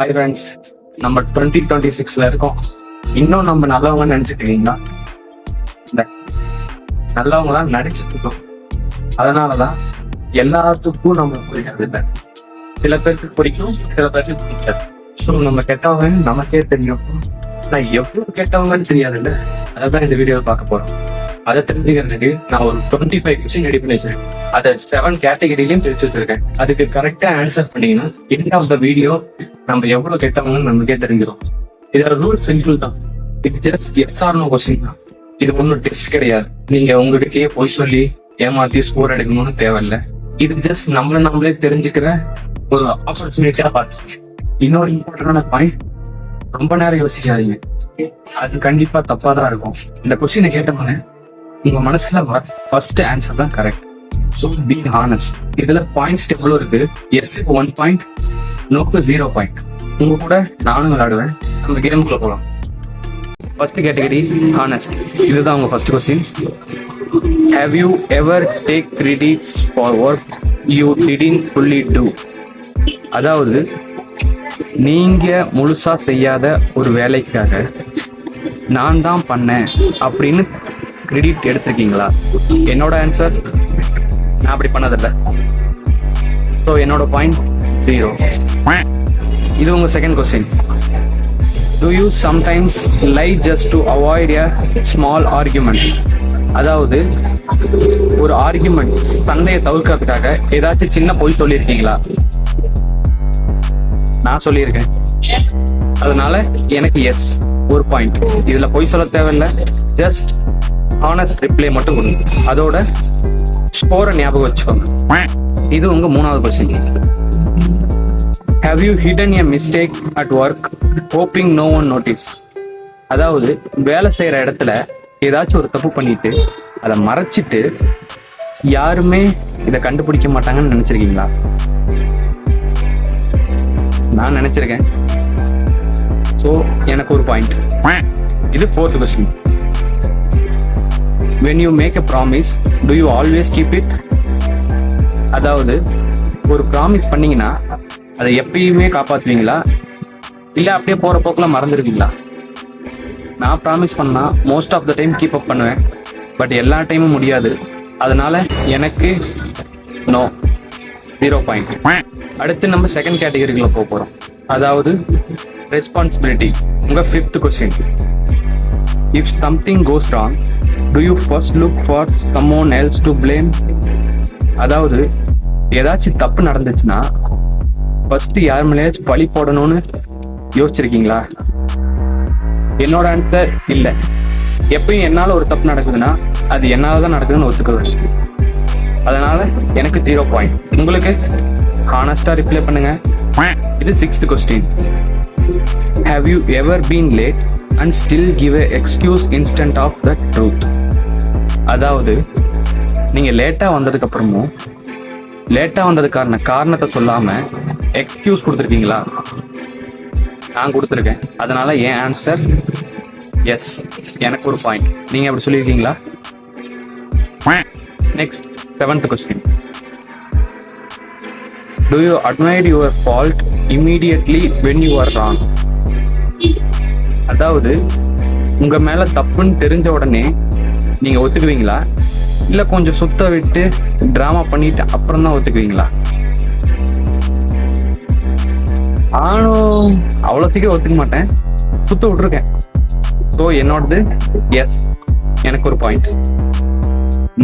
Hi friends, நம்ம 2026ல இருக்கோம். இன்னும் நம்ம நல்லவங்கன்னு நினைச்சிட்டு இருக்கீங்களா? இந்த நல்லவங்க தான் நடிச்சுட்டு இருக்கோம். அதனாலதான் எல்லாத்துக்கும் நம்ம பிடிக்கிறது இல்லை. சில பேருக்கு பிடிக்கும், சில பேருக்கு பிடிக்காது. ஸோ நம்ம கெட்டவங்க நமக்கே தெரியும். நான் எவ்வளவு கெட்டவங்கன்னு தெரியாது இல்லை. அதான் இந்த வீடியோவில் பார்க்க போறோம். அதை தெரிஞ்சுக்கிறதுக்கு நான் ஒரு 25 கொஸ்டின் ரெடி பண்ணி வச்சிருக்கேன். அதை 7 கேட்டகரியிலையும் பிரிச்சு வச்சிருக்கேன். அதுக்கு கரெக்டா ஆன்சர் பண்ணீங்கன்னா எண்ட் ஆஃப் த வீடியோ நம்ம எவ்வளவு கெட்டவங்கன்னு நமக்கே தெரிஞ்சிடும். இதோட ரூல்ஸ் சிம்பிள் தான். இது just yes or no question தான். இது ஒன்றும் டெஸ்ட் கிடையாது. நீங்க உங்ககிட்டயே போய் சொல்லி ஏமாத்தி ஸ்கோர் எடுக்கணும்னு தேவையில்லை. இது ஜஸ்ட் நம்மளே தெரிஞ்சுக்கிற ஒரு ஆப்பர்ச்சுனிட்டியா பார்த்து. இன்னொரு இம்பார்ட்டன்டான பாயிண்ட், ரொம்ப நேரம் யோசிக்காதீங்க. அது கண்டிப்பா தப்பா தான் இருக்கும். இந்த கொஸ்டினை கேட்டோம்னு உங்க மனசுல ஃபர்ஸ்ட் ஆன்சர் தான் கரெக்ட். So be honest. இதுல பாயிண்ட்ஸ் எவ்வளவு இருக்கு? எஸ்க்கு 1 பாயிண்ட், நோக்கு 0 பாயிண்ட். உங்க கூட நானும் விளையாடுவேன். நம்ம கேமுக்குள்ள போகலாம். First category honest. இதுதான் உங்க first question. Have you ever take credits for work you didn't fully do? அதாவது நீங்க முழுசா செய்யாத ஒரு வேலைக்காக நான் தான் பண்ணேன் அப்படின்னு கிரெடிட் எடுத்திருக்கீங்களா? என்னோட ஆன்சர், நான் அப்படி பண்ணதில்லை. ஸோ என்னோட பாயிண்ட் 0. இது உங்க second question. Do you sometimes lie just to avoid a small argument? அதாவது ஒரு ஆர்குமெண்ட், சண்டையை தவிர்க்கிறதுக்காக ஏதாச்சும் சின்ன பொய் சொல்லியிருக்கீங்களா? நான் சொல்லியிருக்கேன். அதனால எனக்கு எஸ் 1 பாயிண்ட். இதுல பொய் சொல்ல தேவையில்லை, ஜஸ்ட் ஹானஸ்ட் ரிப்ளை மட்டும் கொடுங்க. அதோட ஸ்கோரை ஞாபகம் வச்சுக்கோங்க. இது உங்க மூணாவது question. Have you hidden a mistake at work hoping no one notices? அதாவது வேலை செய்யற இடத்துல ஏதாச்சும் ஒரு தப்பு பண்ணிட்டு அதை மறைச்சிட்டு யாருமே இதை கண்டுபிடிக்க மாட்டாங்கன்னு நினைச்சிருக்கீங்களா? நான் நினைச்சிருக்கேன். ஸோ எனக்கு 1 பாயிண்ட். இது fourth question. when you make a promise do you always keep it? அதாவது ஒரு ப்ராமிஸ் பண்ணீங்கன்னா அதை எப்பயுமே காப்பாற்றுவீங்களா, இல்ல அப்படியே போற போக்குல மறந்துடுவீங்களா? நான் ப்ராமிஸ் பண்ணா most of the time keep up பண்ணுவேன். பட் எல்லா டைமும் முடியாது. அதனால எனக்கு நோ 0 பாயிண்ட். அடுத்து நம்ம செகண்ட் கேட்டகரிக்குள்ள போறோம். அதாவது ரெஸ்பான்சிபிலிட்டி. உங்க 5th question. If something cos wrong do you first look for someone else to blame? அதாவது ஏதாச்சும் தப்பு நடந்துச்சுன்னா ஃபர்ஸ்ட் யார் மேலேயாச்சும் பழி போடணும்னு யோசிச்சிருக்கீங்களா? என்னோட ஆன்சர் இல்ல. எப்பயும் என்னால ஒரு தப்பு நடக்குதுன்னா அது என்னாலதான் நடக்குதுன்னு ஒத்துக்குவேன். அதனால எனக்கு 0 பாயிண்ட். உங்களுக்கு ஹானஸ்டா ரிப்ளை பண்ணுங்க. இது 6th question. Have you ever been late and still give a excuse instead of the truth? அதாவது நீங்க லேட்டா வந்ததுக்கு அப்புறமும் லேட்டா வந்ததுக்கான காரணத்தை சொல்லாம எக்ஸ்கியூஸ் கொடுத்துருக்கீங்களா? நான் கொடுத்துருக்கேன். அதனால என் ஆன்சர் எஸ், எனக்கு 1 பாயிண்ட். நீங்க அப்படி சொல்லியிருக்கீங்களா? Next 7th question. Do you admit your fault immediately when you are wrong? அதாவது உங்க மேல தப்புன்னு தெரிஞ்ச உடனே நீங்க ஒத்துக்குவீங்களா, இல்ல கொஞ்சம் சுத்த விட்டு டிராமா பண்ணிட்டு அப்புறம் தான் ஒத்துக்குவீங்களா? ஆனும் அவ்வளவு சீக்கிரம் ஒத்துக்க மாட்டேன், சுத்த விட்டுருக்கேன். ஸோ என்னோடது எஸ், எனக்கு 1 பாயிண்ட்.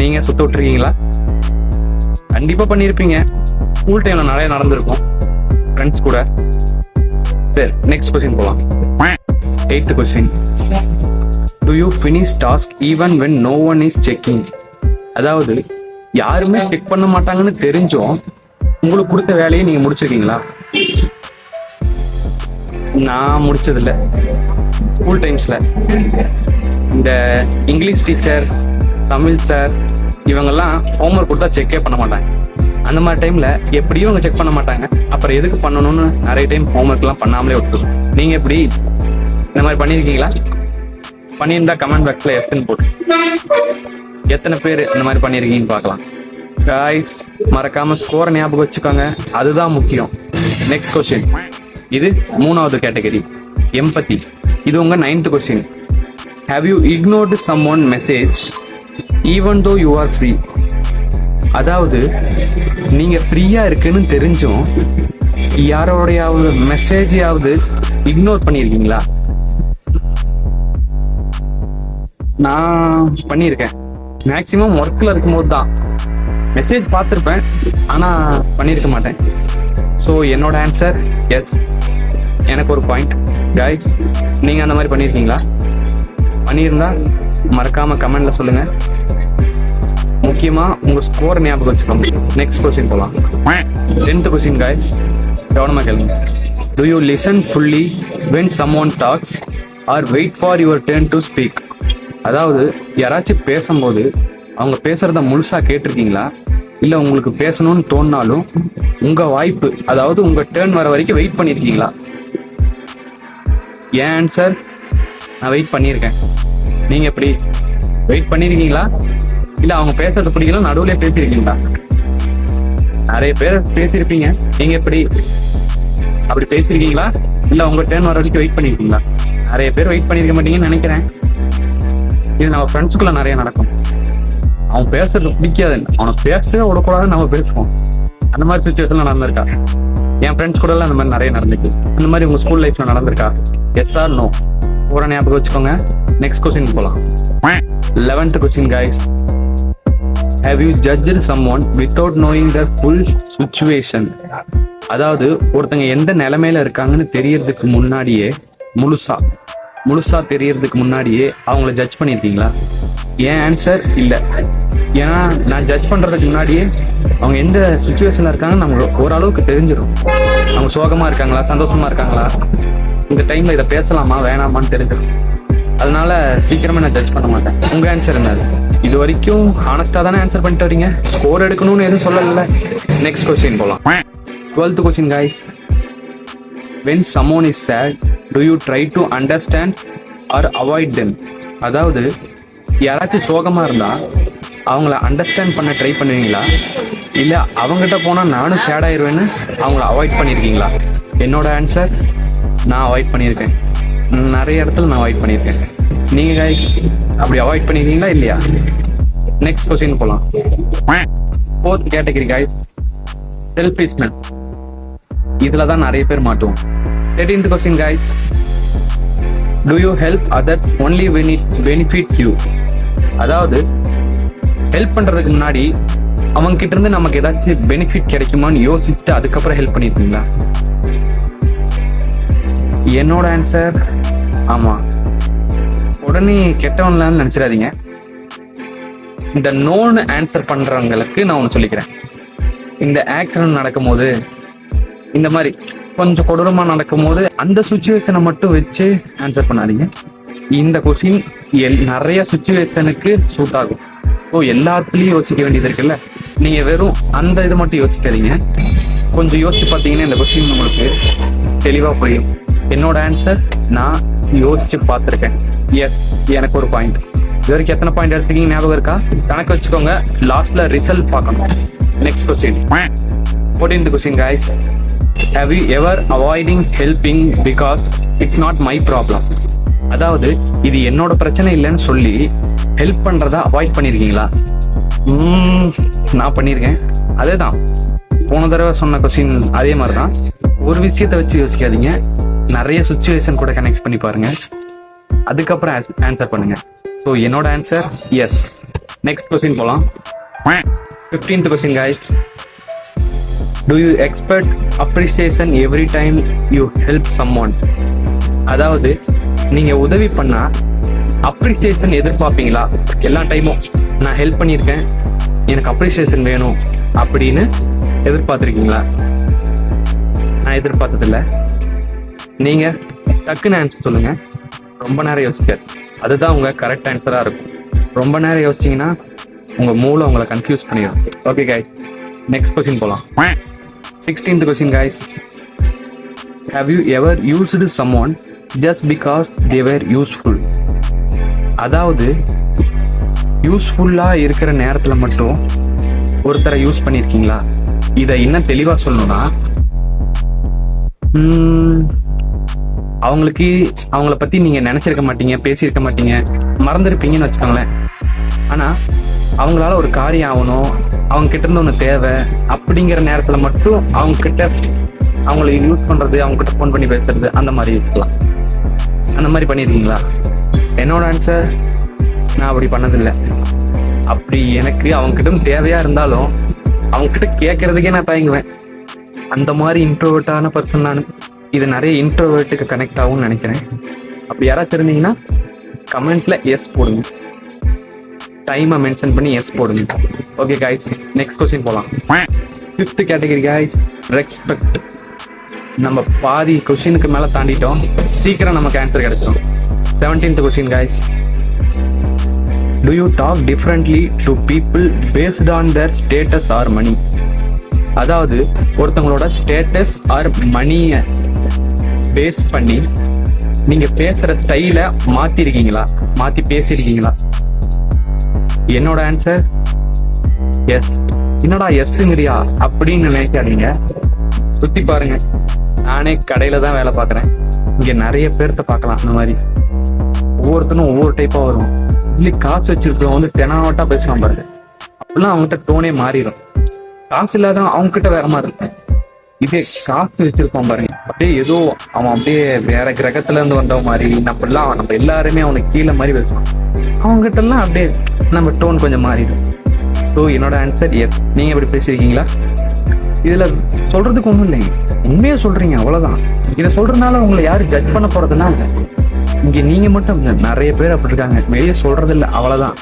நீங்க சுத்த விட்டுருக்கீங்களா? கண்டிப்பா பண்ணிருப்பீங்க. ஸ்கூல் டைம்ல நிறைய நடந்திருக்கும் ஃப்ரெண்ட்ஸ் கூட. சரி, நெக்ஸ்ட் கொஸ்டின் போலாம். 8th question. Do you finish task even when no one is checking? அதாவது யாருமே செக் பண்ண மாட்டாங்கன்னு தெரிஞ்சும் உங்களுக்கு கொடுத்த வேலையை நீங்க முடிச்சிருக்கீங்களா? நான் முடிச்சதில்ல. ஸ்கூல் டைம்ஸ்ல இந்த இங்கிலீஷ் டீச்சர், தமிழ் சார் இவங்கெல்லாம் ஹோம்ஒர்க் கொடுத்தா செக்கே பண்ண மாட்டாங்க. அந்த மாதிரி டைம்ல எப்படியும் அவங்க செக் பண்ண மாட்டாங்க. அப்புறம் எதுக்கு பண்ணணும்னு நிறைய டைம் ஹோம்ஒர்க்லாம் பண்ணாமலே விட்டுரும். நீங்க எப்படி இந்த மாதிரி பண்ணியிருக்கீங்களா? பண்ணியிருந்தா கமெண்ட் பாக்ஸ்ல எஸ்ன்னு போட்டு எத்தனை பேர் இந்த மாதிரி பண்ணியிருக்கீங்கன்னு பார்க்கலாம். காய்ஸ், மறக்காம ஸ்கோரை ஞாபகம் வச்சுக்கோங்க, அதுதான் முக்கியம். Next question. இது 3வது கேட்டகரி, எம்பத்தி. இது உங்க 9th question. Have you ignored someone message even though you are free? அதாவது நீங்க ஃப்ரீயா இருக்குன்னு தெரிஞ்சும் யாரோடையாவது மெசேஜையாவது இக்னோர் பண்ணியிருக்கீங்களா? நான் பண்ணியிருக்கேன். மேக்சிமம் ஒர்க்ல இருக்கும்போது தான் மெசேஜ் பார்த்துருப்பேன், ஆனா பண்ணியிருக்க மாட்டேன். ஸோ என்னோட ஆன்சர் எஸ். எனக்கு ஒரு பாயிண்ட். கைஸ், நீங்க அந்த மாதிரி பண்ணியிருக்கீங்களா? பண்ணியிருந்தா மறக்காம கமெண்ட்ல சொல்லுங்க. முக்கியமா உங்க ஸ்கோர் ஞாபகம் வச்சுக்கோங்க. நெக்ஸ்ட் கொஸ்டின் போலாம். 10th கொஸ்டின் கைஸ், கவனமா கேளுங்க. To you listen fully when someone talks or wait for your turn to speak? அதாவது யாராச்சும் பேசும்போது அவங்க பேசுறத முழுசா கேட்டிருக்கீங்களா, இல்ல உங்களுக்கு பேசணும்னு தோணினாலும் உங்க வாய்ப்பு, அதாவது உங்க டேர்ன் வர வரைக்கும் வெயிட் பண்ணிருக்கீங்களா? என் ஆன்சர், நான் வெயிட் பண்ணியிருக்கேன். நீங்க எப்படி வெயிட் பண்ணிருக்கீங்களா, இல்ல அவங்க பேசுறது பிடிக்கல நடுவுல பேசிருக்கீங்களா? நிறைய பேர் பேசியிருப்பீங்க. நீங்க எப்படி அப்படி பேசிருக்கீங்களா, இல்ல உங்க டேர்ன் வர வரைக்கும் வெயிட் பண்ணிருக்கீங்களா? நிறைய பேர் வெயிட் பண்ணிருக்க மாட்டீங்கன்னு நினைக்கிறேன். இது நம்ம ஃப்ரெண்ட்ஸுக்குள்ள நிறைய நடக்கும். அவன் பேசுறது பிடிக்காது, அவனை பேசவே விடக்கூடாதுன்னு நம்ம பேசுவோம். அந்த மாதிரி சுச்சுவேஷன்ல நடந்திருக்கா? என் ஃப்ரெண்ட்ஸ் கூட எல்லாம் அந்த மாதிரி நிறைய நடந்துருக்கு. அந்த மாதிரி உங்க ஸ்கூல் லைஃப்ல நடந்திருக்கா? Yes or no? ஒரு ஞாபகம் வச்சுக்கோங்க. நெக்ஸ்ட் கொஸ்டின் போலாம். 11th question guys. Have you judged someone without knowing their full situation? அதாவது ஒருத்தங்க எந்த நிலைமையில இருக்காங்கன்னு தெரியறதுக்கு முன்னாடியே, முழுசா தெரியறதுக்கு முன்னாடியே அவங்கள ஜட்ஜ் பண்ணியிருக்கீங்களா? என் ஆன்சர் இல்லை. ஏன்னா நான் ஜட்ஜ் பண்றதுக்கு முன்னாடியே அவங்க எந்த சுச்சுவேஷன்ல இருக்காங்கன்னு நமக்கு ஓரளவுக்கு தெரிஞ்சிடும். அவங்க சோகமா இருக்காங்களா, சந்தோஷமா இருக்காங்களா, இந்த டைம்ல இதை பேசலாமா வேணாமான்னு தெரிஞ்சிடும். அதனால சீக்கிரமா நான் ஜட்ஜ் பண்ண மாட்டேன். உங்க ஆன்சர் என்ன? இது வரைக்கும் ஹானஸ்டா தானே ஆன்சர் பண்ணிட்டு வரீங்க, ஸ்கோர் எடுக்கணும்னு எதுவும் சொல்லல. நெக்ஸ்ட் கொஸ்டின் போலாம். 12th question guys. When someone is sad, do you try to understand or avoid them? அதாவது யாராச்சும் சோகமா இருந்தா அவங்கள அண்டர்ஸ்டாண்ட் பண்ண ட்ரை பண்ணுவீங்களா, இல்ல அவங்ககிட்ட போனா நானும் சேட் ஆயிருவேன்னு அவங்கள அவாய்ட் பண்ணியிருக்கீங்களா? என்னோட ஆன்சர், நான் அவாய்ட் பண்ணியிருக்கேன். நிறைய இடத்துல நான் அவாய்ட் பண்ணியிருக்கேன். நீங்க கைஸ் அப்படி அவாய்ட் பண்ணிருக்கீங்களா இல்லையா? நெக்ஸ்ட் கொஸ்டின் போலாம். 4th category guys, selfishness. இதுல தான் நிறைய பேர் மாட்டுவோம். 13th question guys. Do you help others only when it benefits you? அதாவது ஹெல்ப் பண்றதுக்கு முன்னாடி அவங்க கிட்ட இருந்து நமக்கு ஏதாச்சும் பெனிஃபிட் கிடைக்குமான்னு யோசிச்சுட்டு அதுக்கப்புறம் ஹெல்ப் பண்ணிருக்கீங்களா? என்னோட ஆன்சர் ஆமா. உடனே கெட்டவன்லான்னு நினைச்சிடாதீங்க. இந்த நோன்னு ஆன்சர் பண்றவங்களுக்கு நான் ஒன்று சொல்லிக்கிறேன். இந்த ஆக்சிடென்ட் நடக்கும்போது, இந்த மாதிரி கொஞ்சம் கொடூரமா நடக்கும் போது அந்த சுச்சுவேஷனை மட்டும் வச்சு ஆன்சர் பண்ணாதீங்க. இந்த கொஸ்டின் நிறைய சுச்சுவேஷனுக்கு சூட் ஆகும். ஸோ எல்லாத்துலயும் யோசிக்க வேண்டியது இருக்குல்ல. நீங்க வெறும் அந்த இது மட்டும் யோசிக்காதீங்க. கொஞ்சம் யோசிச்சு பார்த்தீங்கன்னா இந்த கொஸ்டின் உங்களுக்கு தெளிவா புரியும். என்னோட ஆன்சர், நான் யோசிச்சு பார்த்துருக்கேன். எஸ், எனக்கு ஒரு பாயிண்ட். இது வரைக்கும் எத்தனை பாயிண்ட் எடுத்துக்கீங்க ஞாபகம் இருக்கா? கணக்கு வச்சுக்கோங்க, லாஸ்ட்ல ரிசல்ட் பார்க்கணும். Next question. 14th question guys. Have you ever avoiding helping because it's not my problem? அதாவது இது என்னோட பிரச்சனை இல்லைன்னு சொல்லி ஹெல்ப் பண்றதா அவாய்ட் பண்ணிருக்கீங்களா? நான் பண்ணியிருக்கேன். அதேதான் போன தடவை சொன்ன கொஸ்டின், அதே மாதிரிதான். ஒரு விஷயத்தை வச்சு யோசிக்காதீங்க, நிறைய சுச்சுவேஷன் கூட கனெக்ட் பண்ணி பாருங்க, அதுக்கப்புறம் ஆன்சர் பண்ணுங்க. ஸோ என்னோட ஆன்சர் எஸ். நெக்ஸ்ட் கொஸ்டின் போலாம். 15th question guys. Do you expect appreciation every time you help someone? அதாவது நீங்க உதவி பண்ணா அப்ரிசியேஷன் எதிர்பார்ப்பீங்களா? எல்லா டைமும் நான் ஹெல்ப் பண்ணியிருக்கேன், எனக்கு அப்ரிசியேஷன் வேணும் அப்படின்னு எதிர்பார்த்துருக்கீங்களா? நான் எதிர்பார்த்ததில்ல. நீங்க டக்குன்னு ஆன்சர் சொல்லுங்க, ரொம்ப நேரம் யோசிக்காது. அதுதான் உங்க கரெக்ட் ஆன்சரா இருக்கும். ரொம்ப நேரம் யோசிச்சீங்கன்னா உங்க மூளை உங்களை கன்ஃபியூஸ் பண்ணிடும். ஓகே கைஸ், நெக்ஸ்ட் கொஸ்டின் போலாம். 16th question guys. Have you ever used someone just because they were useful? அதாவது யூஸ்ஃபுல்லா இருக்கிற நேரத்துல மட்டும் ஒருத்தரை யூஸ் பண்ணிருக்கீங்களா? இதை இன்னும் தெளிவா சொல்லணும்னா, அவங்களுக்கு அவங்கள பத்தி நீங்க நினைச்சிருக்க மாட்டீங்க, பேசியிருக்க மாட்டீங்க, மறந்துருப்பீங்கன்னு வச்சுக்கோங்களேன். ஆனா அவங்களால ஒரு காரியம் ஆகணும், அவங்க கிட்ட இருந்து ஒண்ணு தேவை அப்படிங்கிற நேரத்துல மட்டும் அவங்க கிட்ட அவங்களை யூஸ் பண்றது, அவங்க கிட்ட போன் பண்ணி பேசுறது, அந்த மாதிரி வச்சுக்கலாம். அந்த மாதிரி பண்ணிருக்கீங்களா? என்னோட ஆன்சர், நான் அப்படி பண்ணதில்லை. அப்படி எனக்கு அவங்க கிட்ட தேவையா இருந்தாலும் அவங்க கிட்ட கேட்கறதுக்கே நான் தயங்குவேன். அந்த மாதிரி இன்ட்ரோவர்ட்டான பர்சன் நான். இது நிறைய இன்ட்ரோவர்ட்டுக்கு கனெக்ட் ஆகும்னு நினைக்கிறேன். அப்படி யாராச்சும் இருந்தீங்கன்னா கமெண்ட்ல எஸ் போடுங்க, டைமை மென்ஷன் பண்ணி எஸ் போடுங்க. ஓகே கைஸ், நெக்ஸ்ட் கொஸ்டின் போகலாம். 5th category guys, respect. நம்ம பாதி கொஸ்டினுக்கு மேல தாண்டிட்டோம், சீக்கிரம் நமக்கு ஆன்சர் கிடைச்சிடும். 17th question guys, do you talk differently to people based on their status or money? அதாவது ஒருத்தவங்களோட ஸ்டேட்டஸ் ஆர் மணியை பேஸ் பண்ணி நீங்க பேசுற ஸ்டைல மாத்திருக்கீங்களா, மாத்தி பேசிருக்கீங்களா? என்னோட ஆன்சர் எஸ். என்னடா எஸ்ங்கிறியா அப்படின்னு நினைக்காதீங்க, சுத்தி பாருங்க. நானே கடையில தான் வேலை பார்க்குறேன், இங்க நிறைய பேர்த்த பார்க்கலாம். அந்த மாதிரி ஒவ்வொருத்தனும் ஒவ்வொரு டைப்பா வரும். இல்லை காசு வச்சிருக்கோம் வந்து தெனாவட்டா பேசுவான் பாருங்க, அப்படிலாம் அவங்ககிட்ட டோனே மாறிடும். காசு இல்லாத அவங்க கிட்ட வேற மாதிரி இருக்கும். இதே காசு வச்சிருக்கோம் பாருங்க, அப்படியே ஏதோ அவன் அப்படியே வேற கிரகத்துல இருந்து வந்த மாதிரி, நம்ம எல்லாருமே அவனுக்கு கீழே மாதிரி பேசுவான். அவங்க கிட்ட எல்லாம் அப்படியே நம்ம டோன் கொஞ்சம் மாறிடும். ஸோ என்னோட ஆன்சர் எஸ். நீங்க எப்படி பேசிருக்கீங்களா? இதுல சொல்றதுக்கு ஒண்ணும் இல்லைங்க, உண்மையா சொல்றீங்க, அவ்வளவுதான். இதை சொல்றதுனால உங்களை யாரும் ஜட்ஜ் பண்ண போறதுன்னா இங்க நீங்க மட்டும் இல்லை, நிறைய பேர் அப்படி இருக்காங்க, வெளியே சொல்றது இல்லை, அவ்வளவுதான்.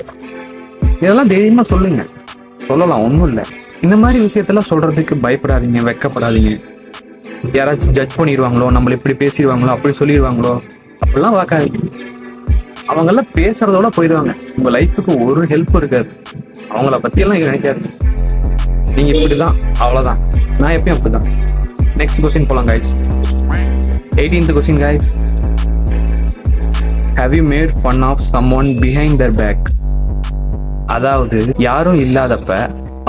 இதெல்லாம் தைரியமா சொல்லுங்க, சொல்லலாம், ஒன்றும் இல்லை. இந்த மாதிரி விஷயத்தெல்லாம் சொல்றதுக்கு பயப்படாதீங்க, வெக்கப்படாதீங்க. யாராச்சும் ஜட்ஜ் பண்ணிடுவாங்களோ, நம்மள இப்படி பேசிடுவாங்களோ, அப்படி சொல்லிடுவாங்களோ, அப்படிலாம் பார்க்காதீங்க. அவங்கெல்லாம் பேசுறதோட போயிடுவாங்க, உங்க லைஃபுக்கு ஒரு ஹெல்ப் இருக்காது. அவங்கள பத்தி எல்லாம் நினைக்காது, நீங்க இப்படிதான், அவ்வளவுதான். நான் எப்பயும் அப்படிதான். நெக்ஸ்ட் கொஸ்டின் போலாம் guys. 18th question guys, have you made fun of someone behind their back? அதாவது யாரும் இல்லாதப்ப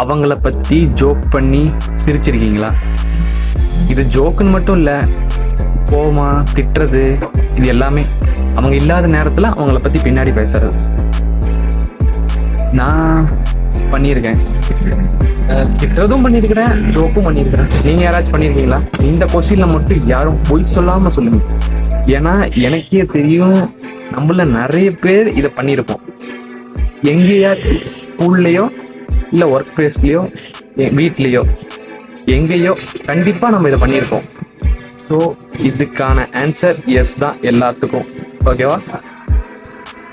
அவங்கள பத்தி ஜோக் பண்ணி சிரிச்சிருக்கீங்களா? இது ஜோக்குன்னு மட்டும் இல்ல, கோவமா திட்டுறது, இது எல்லாமே அவங்க இல்லாத நேரத்துல அவங்கள பத்தி பின்னாடி பேசுறது. நான் பண்ணியிருக்கேன், திட்டுறதும் பண்ணியிருக்கிறேன், ஜோக்கும் பண்ணியிருக்கிறேன். நீங்க யாராச்சும் பண்ணியிருக்கீங்களா? இந்த கொஸ்டின்ல மட்டும் யாரும் பொய் சொல்லாம சொல்லுங்க. ஏன்னா எனக்கே தெரியும், நம்மள நிறைய பேர் இதை பண்ணியிருப்போம். எங்கேயாச்சும் ஸ்கூல்லையோ இல்ல ஒர்க் பிளேஸ்லயோ வீட்லயோ எங்கேயோ கண்டிப்பா நம்ம இதை பண்ணியிருப்போம். ஸோ இதுக்கான ஆன்சர் எஸ் தான் எல்லாத்துக்கும். ஓகேவா?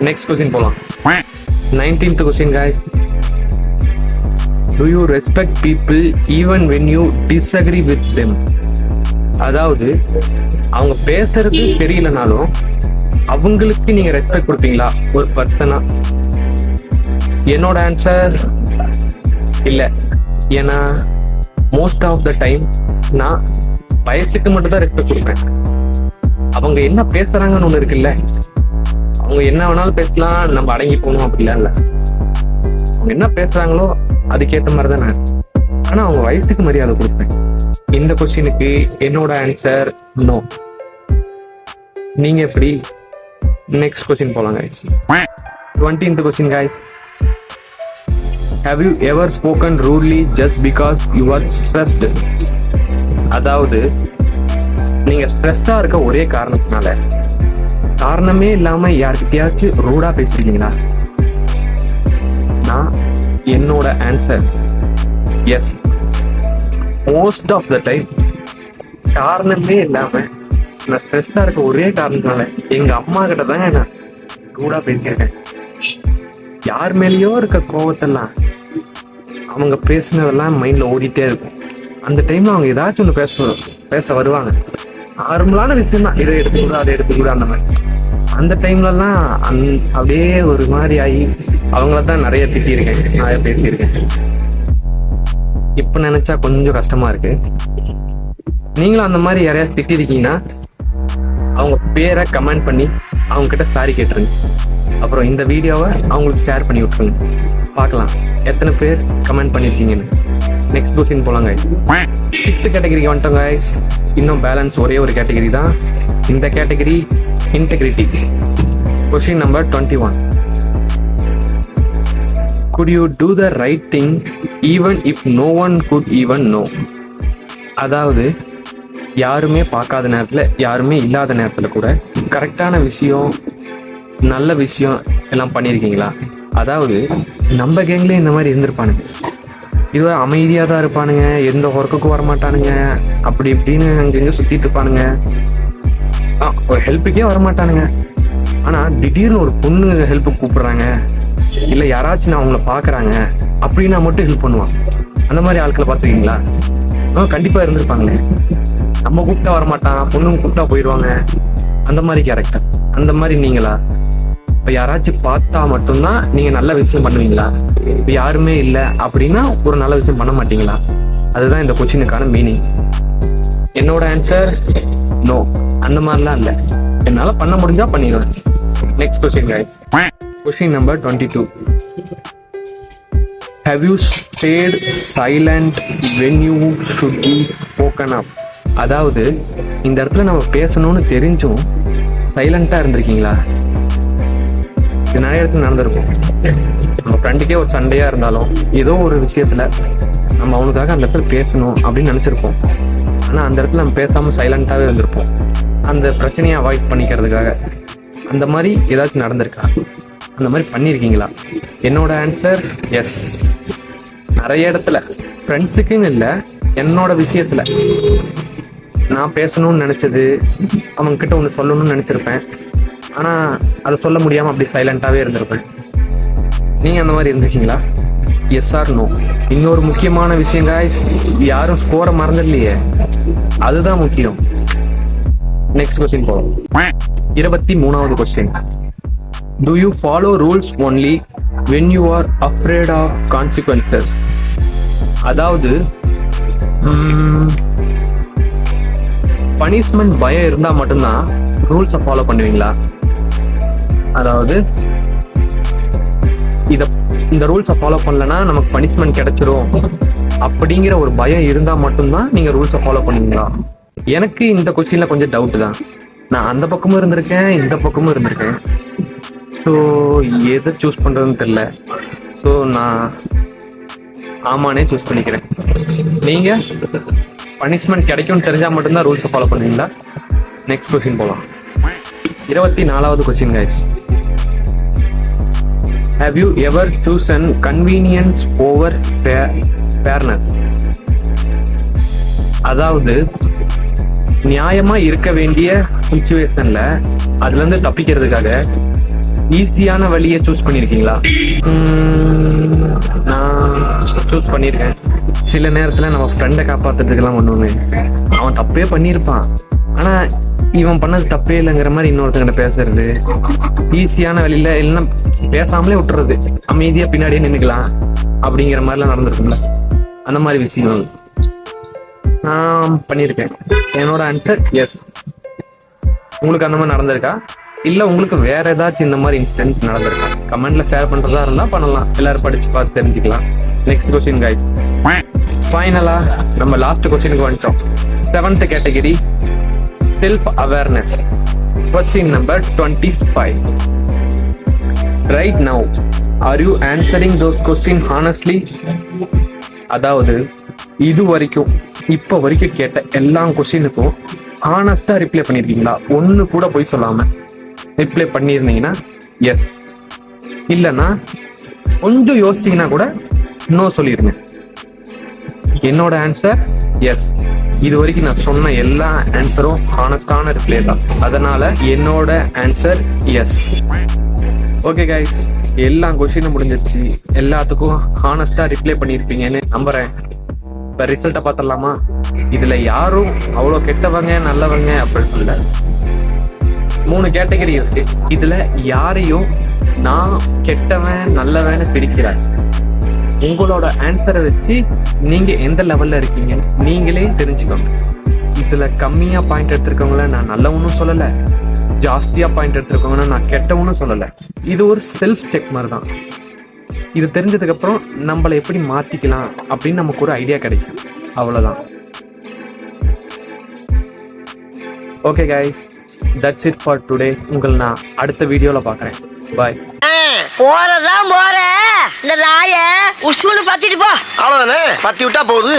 நெக்ஸ்ட் கொஸ்டின் போலாம். 19th question guys, do you respect people even when you disagree with them? அதாவது அவங்க பேசுறது தெரியலனாலும் அவங்களுக்கு நீங்க ரெஸ்பெக்ட் கொடுப்பீங்களா ஒரு பர்சனா? என்னோட ஆன்சர் இல்ல. ஏன்னா மோஸ்ட் ஆஃப் த டைம் நான் வயசுக்கு மட்டும் தான் ரெஸ்பெக்ட் கொடுப்பேன். அவங்க என்ன பேசுறாங்கன்னு ஒண்ணு இருக்குல்ல, அவங்க என்ன வேணாலும் பேசலாம், நம்ம அடங்கி போகணும் அப்படிலாம் இல்ல. அவங்க என்ன பேசுறாங்களோ அதுக்கேற்ற மாதிரி தான் நான். ஆனா அவங்க வயசுக்கு மரியாதை கொடுப்பேன். இந்த கொஸ்டினுக்கு என்னோட ஆன்சர் நோ. நீங்க எப்படி? நெக்ஸ்ட் கொஸ்டின் போலாம் guys. 20th question guys, have you ever spoken rudely just because you are stressed? அதாவது நீங்க ஸ்ட்ரெஸ்ஸா இருக்க ஒரே காரணத்தினால காரணமே இல்லாம யார்கிட்டயாச்சும் ரூடா பேசிருக்கீங்களா? நான் என்னோட answer yes. Most of the time காரணமே இல்லாம நான் ஸ்ட்ரெஸ்ஸா இருக்க ஒரே காரணத்தினால எங்க அம்மா கிட்ட தாங்க நான் ரூடா பேசியிருக்கேன். யார் மேலேயோ இருக்க கோவத்தெல்லாம் அவங்க பேசினதெல்லாம் மைண்ட்ல ஓடிட்டே இருக்கும். அந்த டைம்ல அவங்க ஏதாச்சும் ஒன்று பேச வருவாங்க. நார்மலான விஷயம் தான், இதை எடுத்துக்கூட அதை எடுத்துக்கூட அந்த மாதிரி. அந்த டைம்லலாம் அப்படியே ஒரு மாதிரி ஆகி அவங்கள தான் நிறைய திட்டியிருக்கேன், நிறைய பேசியிருக்கேன். இப்ப நினைச்சா கொஞ்சம் கஷ்டமா இருக்கு. நீங்களும் அந்த மாதிரி யாரையாவது திட்டிருக்கீங்கன்னா அவங்க பேரை கமெண்ட் பண்ணி அவங்க கிட்ட சாரி கேட்டுருங்க. அப்புறம் இந்த வீடியோவை அவங்களுக்கு ஷேர் பண்ணி விட்டுருங்க. பார்க்கலாம் எத்தனை பேர் கமெண்ட் பண்ணியிருக்கீங்கன்னு. நெக்ஸ்ட் கொஸ்டின் போலாம் guys. 6th கேட்டகரிக்கு வந்துட்டோம் guys. இன்னும் பேலன்ஸ் ஒரே ஒரு கேட்டகரி தான். இந்த category integrity. Question number 21. Could you do the right thing even if no one could even know? அதாவது யாருமே பார்க்காத நேரத்தில், யாருமே இல்லாத நேரத்தில் கூட கரெக்டான விஷயம், நல்ல விஷயம் எல்லாம் பண்ணியிருக்கீங்களா? அதாவது நம்ம கேங்லேயே இந்த மாதிரி இருந்திருப்பானுங்க. இதுவே அமைதியாக தான் இருப்பானுங்க, எந்த ஒர்க்குக்கும் வரமாட்டானுங்க, அப்படி இப்படின்னு அங்கங்கே சுற்றிட்டு இருப்பானுங்க, ஒரு ஹெல்ப்புக்கே வரமாட்டானுங்க. ஆனால் திடீர்னு ஒரு பொண்ணு ஹெல்ப்புக்கு கூப்பிடுறாங்க, இல்லை யாராச்சும் நான் அவங்கள பார்க்குறாங்க அப்படின்னா மட்டும் ஹெல்ப் பண்ணுவான். அந்த மாதிரி ஆட்களை பார்த்துருக்கீங்களா? கண்டிப்பாக இருந்திருப்பாங்களே. நம்ம கூப்பிட்டா வரமாட்டான், பொண்ணுங்க கூப்பிட்டா போயிடுவாங்க. அந்த மாதிரி கேரக்டர். அந்த மாதிரி நீங்களா? இப்போ யாராச்சும் பார்த்தா மட்டும்தான் நீங்கள் நல்ல விஷயம் பண்ணுவீங்களா? இப்போ யாருமே இல்லை அப்படின்னா ஒரு நல்ல விஷயம் பண்ண மாட்டீங்களா? அதுதான் இந்த கொஸ்டினுக்கான மீனிங். என்னோட ஆன்சர் நோ, அந்த மாதிரிலாம் இல்லை. என்னால் பண்ண முடிஞ்சா பண்ணிடுவேன். Next question guys. Question number 22. Have you stayed silent when you should be spoken up? அதாவது இந்த இடத்துல நம்ம பேசணும்னு தெரிஞ்சும் சைலண்டா இருந்திருக்கீங்களா? இது நிறைய இடத்துல நடந்திருக்கும். நம்ம ஃப்ரெண்டுக்கே ஒரு சண்டையா இருந்தாலும் ஏதோ ஒரு விஷயத்துல நம்ம அவனுக்காக அந்த இடத்துல பேசணும் அப்படின்னு நினைச்சிருப்போம். ஆனா அந்த இடத்துல நம்ம பேசாம சைலண்டாவே இருந்திருப்போம், அந்த பிரச்சனையை அவாய்ட் பண்ணிக்கிறதுக்காக. அந்த மாதிரி ஏதாச்சும் நடந்திருக்கா? அந்த மாதிரி பண்ணியிருக்கீங்களா? என்னோட ஆன்சர் எஸ். நிறைய இடத்துல, ஃப்ரெண்ட்ஸுக்குன்னு இல்லை, என்னோட விஷயத்துல நான் பேசணும்னு நினைச்சது, அவங்க கிட்ட ஒன்று சொல்லணும்னு நினைச்சிருப்பேன், ஆனா அதை சொல்ல முடியாம அப்படி சைலண்டாவே இருந்திருப்பேன். நீங்க அந்த மாதிரி இருந்திருக்கீங்களா? S or no? இன்னொரு முக்கியமான விஷயம் guys, யாரும் ஸ்கோரை மறந்துடலையே, அதுதான் முக்கியம். நெக்ஸ்ட் கொஸ்டின் போறோம். 23வது question. Do you follow rules only when you are afraid of consequences? அதாவது பனிஷ்மெண்ட் பயம் இருந்தா மட்டும்தான் ரூல்ஸை ஃபாலோ பண்ணுவீங்களா? அதாவது இந்த ரூல்ஸை ஃபாலோ பண்ணலன்னா நமக்கு பனிஷ்மெண்ட் கிடைச்சிரும் அப்படிங்கிற ஒரு பயம் இருந்தா மட்டும்தான் நீங்க ரூல்ஸை ஃபாலோ பண்ணுவீங்களா? எனக்கு இந்த கொஸ்டின்ல கொஞ்சம் டவுட் தான். நான் அந்த பக்கமும் இருந்திருக்கேன், இந்த பக்கமும் இருந்திருக்கேன். ஸோ எதை சூஸ் பண்ணுறதுன்னு தெரில. ஸோ நான் ஆமானே சூஸ் பண்ணிக்கிறேன். நீங்கள் பனிஷ்மெண்ட் கிடைக்கும்னு தெரிஞ்சால் மட்டும்தான் ரூல்ஸை ஃபாலோ பண்ணுவீங்களா? நெக்ஸ்ட் கொஸ்டின் போகலாம். 24வது question guys. Have you ever chosen convenience over fairness? அதாவது நியாயமா இருக்க வேண்டிய சிச்சுவேஷன்ல அதுல இருந்து தப்பிக்கிறதுக்காக ஈஸியான வழியை சூஸ் பண்ணிருக்கீங்களா? நான் சூஸ் பண்ணியிருக்கேன். சில நேரத்துல நம்ம ஃப்ரெண்டை காப்பாத்துறதுக்கெல்லாம் பண்ணுவேன். அவன் தப்பே பண்ணியிருப்பான், ஆனா இவன் பண்ணது தப்பே இல்லைங்கிற மாதிரி இன்னொருத்தங்கிட்ட பேசுறது, ஈஸியான வழியில இல்லைன்னா பேசாமலே விட்டுறது, அமைதியா பின்னாடியே நின்றுக்கலாம் அப்படிங்கிற மாதிரிலாம் நடந்திருக்கும்ல. அந்த மாதிரி விஷயம் நான் பண்ணியிருக்கேன். என்னோட ஆன்சர் எஸ். உங்களுக்கு அந்த மாதிரி நடந்திருக்கா? இல்ல உங்களுக்கு வேற ஏதாச்சும் இந்த மாதிரி இன்சிடென்ட் நடந்திருக்கா? கமெண்ட்ல ஷேர் பண்றதா இருந்தா பண்ணலாம், எல்லாரும் படிச்சு பார்த்து தெரிஞ்சுக்கலாம். Next question guys. ஃபைனலா நம்ம லாஸ்ட் கொஸ்டினுக்கு வந்துட்டோம். 7th category self awareness. Question number 25. Right now, are you answering those questions honestly? அதாவது இது வரைக்கும் இப்ப வரைக்கும் கேட்ட எல்லா கொஸ்டினுக்கும் ஆனஸ்டா ரிப்ளை பண்ணிருக்கீங்களா? ஒண்ணு கூட போய் சொல்லாம ரிப்ளை பண்ணியிருந்தீங்கன்னா எஸ், இல்லைன்னா கொஞ்சம் யோசிச்சீங்கன்னா கூட நோ சொல்லிருங்க. என்னோட ஆன்சர் எஸ். இது வரைக்கும் நான் சொன்ன எல்லா ஆன்சரும் ஹானஸ்டான ரிப்ளை தான், அதனால என்னோட ஆன்சர் எஸ். ஓகே கைஸ், எல்லா கொஸ்டினும் முடிஞ்சிருச்சு. எல்லாத்துக்கும் ஹானஸ்டா ரிப்ளை பண்ணியிருப்பீங்கன்னு நம்புறேன். இப்ப ரிசல்ட்டை பார்த்துடலாமா? இதுல யாரும் அவ்வளோ கெட்டவங்க நல்லவங்க அப்படின்னு இல்லை, 3 கேட்டகரி இருக்கு. இதுல யாரையும் நான் கெட்டவன் நல்லவன்னு பிரிக்கிறார். உங்களோட ஆன்சரை வச்சு நீங்க எந்த லெவல்ல இருக்கீங்க நீங்களே தெரிஞ்சுக்கோங்க. இதுல கம்மியா பாயிண்ட் எடுத்திருக்கவங்கள நான் நல்லவனும் சொல்லல, ஜாஸ்தியா பாயிண்ட் எடுத்திருக்கவங்கள நான் கெட்டவனும் சொல்லல. இது ஒரு செல்ஃப் செக் மாதிரி தான். இது தெரிஞ்சதுக்கப்புறம் நம்மளை எப்படி மாற்றிக்கலாம் அப்படின்னு நமக்கு ஒரு ஐடியா கிடைக்கும். அவ்வளோதான். Okay guys, that's it for today. உங்களை நான் அடுத்த வீடியோவில் பார்க்குறேன். பாய். போறதான் போற இந்த நாய உசுன்னு பத்திட்டு போ. அவ்வளவுதானே, பத்தி விட்டா போகுது.